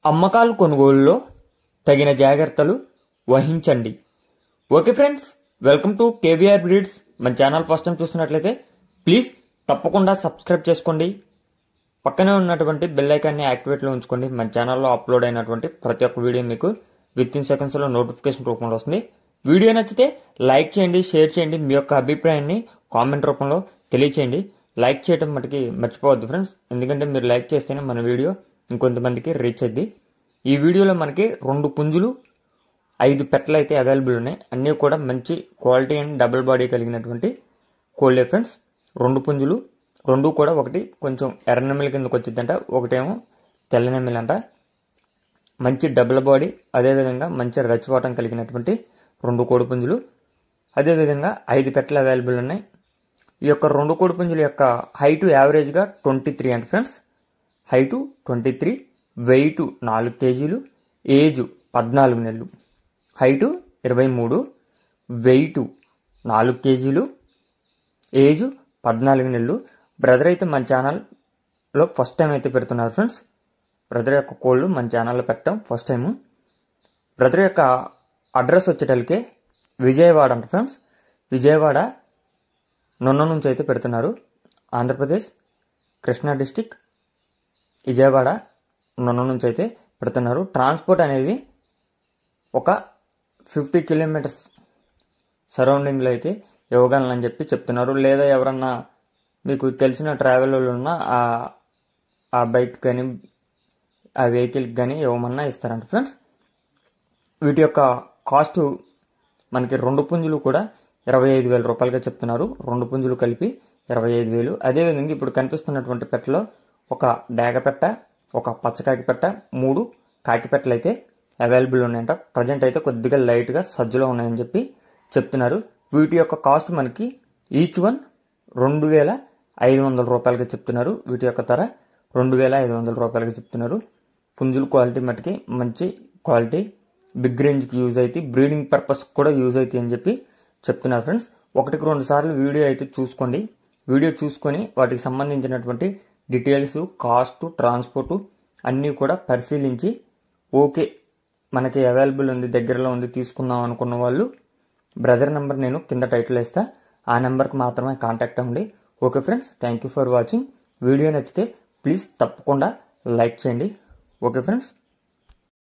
అమ్మకాలు కొనుగోలులో తగిన జాగ్రత్తలు వహించండి. Okay friends, welcome to KVR breeds. మన ఛానల్ ఫస్ట్ టైం చూస్తున్నట్లయితే ప్లీజ్ తప్పకుండా సబ్స్క్రైబ్ చేసుకోండి. పక్కనే ఉన్నటువంటి బెల్ ఐకాన్ని యాక్టివేట్లో ఉంచుకోండి. మన ఛానల్లో అప్లోడ్ అయినటువంటి ప్రతి ఒక్క వీడియో మీకు విత్ ఇన్ సెకండ్స్లో నోటిఫికేషన్ రూపంలో వస్తుంది. వీడియో నచ్చితే లైక్ చేయండి, షేర్ చేయండి, మీ యొక్క అభిప్రాయాన్ని కామెంట్ రూపంలో తెలియచేయండి. లైక్ చేయడం మటుకి మర్చిపోవద్దు ఫ్రెండ్స్, ఎందుకంటే మీరు లైక్ చేస్తేనే మన వీడియో ఇంకొంతమందికి రీచ్ అయ్యింది. ఈ వీడియోలో మనకి 2 పుంజులు 5 పెట్టలు అయితే అవైలబుల్ ఉన్నాయి. అన్నీ కూడా మంచి క్వాలిటీ అండ్ డబుల్ బాడీ కలిగినటువంటి కోళ్ళే ఫ్రెండ్స్. 2 పుంజులు, 2 కూడా ఒకటి కొంచెం ఎర్ర నెమ్మల కిందకు వచ్చిందంట, ఒకటేమో తెల్ల నెమ్మలంట. మంచి డబుల్ బాడీ, అదేవిధంగా మంచి రచ్చివాటం కలిగినటువంటి 2 కోడి పుంజులు, అదేవిధంగా 5 పెట్టలు అవైలబుల్ ఉన్నాయి. ఈ యొక్క 2 కోడి పుంజుల యొక్క హైటు యావరేజ్గా 23 అంట ఫ్రెండ్స్. హైటు 23, వెయిట్ 4 కేజీలు, ఏజ్ 14 నెలలు. హైటు 23, వెయిట్ 4 కేజీలు, ఏజ్ 14 నెలలు. బ్రదర్ అయితే మన ఛానల్లో ఫస్ట్ టైం అయితే పెడుతున్నారు ఫ్రెండ్స్. బ్రదర్ యొక్క కోళ్ళు మన ఛానల్లో పెట్టడం ఫస్ట్ టైము. బ్రదర్ యొక్క అడ్రస్ వచ్చేటలికే విజయవాడ అంట ఫ్రెండ్స్. విజయవాడ నొన్న నుంచి అయితే పెడుతున్నారు. ఆంధ్రప్రదేశ్, కృష్ణా డిస్టిక్, విజయవాడ నొన్న నుంచి అయితే పెడుతున్నారు. ట్రాన్స్పోర్ట్ అనేది ఒక 50 కిలోమీటర్స్ సరౌండింగ్లో అయితే ఇవ్వగలనని చెప్తున్నారు. లేదా ఎవరన్నా మీకు తెలిసిన ట్రావెల్ వాళ్ళు ఉన్నా ఆ బైక్ కానీ ఆ వెహికల్కి కానీ ఇవ్వమన్నా ఇస్తారంట ఫ్రెండ్స్. వీటి యొక్క కాస్ట్ మనకి 2 పుంజులు కూడా 25,000 రూపాయలుగా చెప్తున్నారు. 2 పుంజులు కలిపి 25,000. అదేవిధంగా ఇప్పుడు కనిపిస్తున్నటువంటి పెట్టలో ఒక డేగ పెట్ట, ఒక పచ్చకాకి పెట్ట, 3 కాకి పెట్టలు అయితే అవైలబుల్ ఉన్నాయంట. ప్రజెంట్ అయితే కొద్దిగా లైట్గా సజ్జలో ఉన్నాయని చెప్తున్నారు. వీటి యొక్క కాస్ట్ మనకి ఈచ్ వన్ 2,500 రూపాయలుగా చెప్తున్నారు. వీటి యొక్క ధర 2,500 రూపాయలుగా చెప్తున్నారు. పుంజుల క్వాలిటీ మటుకి మంచి క్వాలిటీ, బిగ్ రేంజ్కి యూజ్ అయితే, బ్రీడింగ్ పర్పస్ కూడా యూజ్ అవుతాయి అని చెప్తున్నారు ఫ్రెండ్స్. 1-2 సార్లు వీడియో అయితే చూసుకోండి. వీడియో చూసుకొని వాటికి సంబంధించినటువంటి డీటెయిల్స్, కాస్ట్, ట్రాన్స్పోర్టు అన్నీ కూడా పరిశీలించి ఓకే మనకి అవైలబుల్ ఉంది, దగ్గరలో ఉంది, తీసుకుందాం అనుకున్న వాళ్ళు బ్రదర్ నెంబర్ నేను కింద టైటిల్ ఇస్తా, ఆ నెంబర్కి మాత్రమే కాంటాక్ట్ అవ్వండి. Okay friends, thank you for watching. Video నచ్చితే ప్లీజ్ తప్పకుండా లైక్ చేయండి. Okay friends.